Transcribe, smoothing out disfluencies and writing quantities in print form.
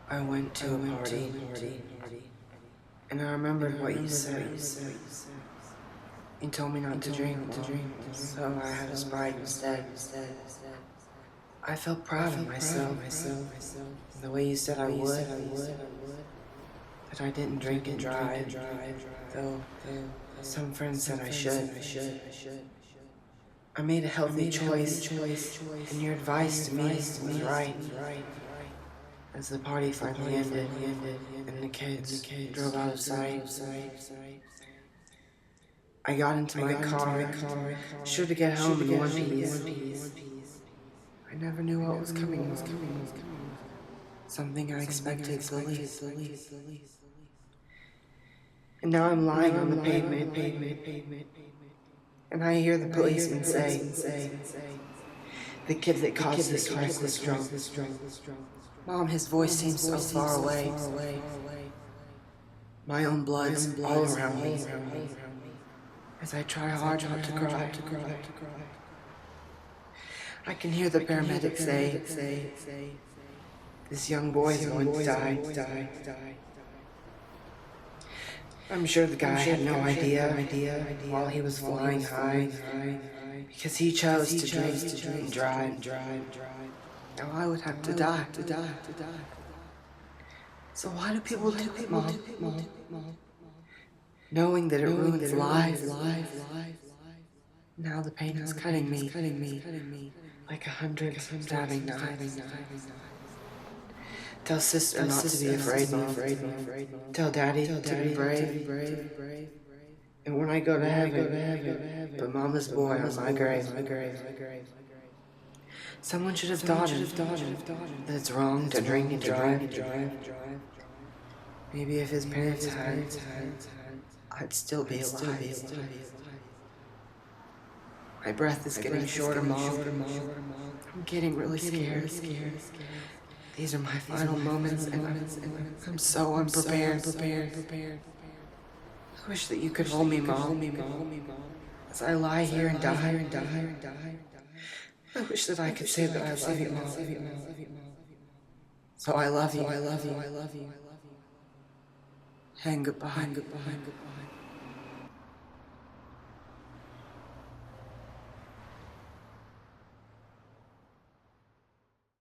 I went to a party, and I remembered what you said. You told me not to drink, so I had a Sprite instead. I felt proud of myself, the way you said I would, that I didn't drink and drive, though some friends said I should. I made a healthy choice, and your advice to me was right. As the party finally ended, and the kids drove out of sight, I got into my car, sure to get home in one piece. I never knew what was coming, Mom. Something I expected the least. And now I'm lying on the pavement, and I hear the policeman say, the kid that caused this wreck was drunk. Mom, his voice seems so far away. My own blood's all around me, as I try hard not to cry. I can hear the paramedic say, this young boy is going to die. I'm sure the guy had no idea while he was flying high, because he chose to drink and drive. Now I would have to die. So why do people do it, Mom? Knowing that it ruins lives. Now the pain is cutting me like 100 stabbing knives. Tell sister not to be afraid, Mom. Tell Daddy to be brave. And when I go to heaven, put Mama's boy on my grave. Someone should have taught him that it's wrong to drink and drive. Maybe if his parents had, I'd still be alive. My breath is getting shorter, Mom. I'm getting really scared. These are my final moments, and I'm so unprepared. I wish that you could hold me, Mom, as I lie here and die. I wish that I could say that I love you, Mom. So I love you. And goodbye.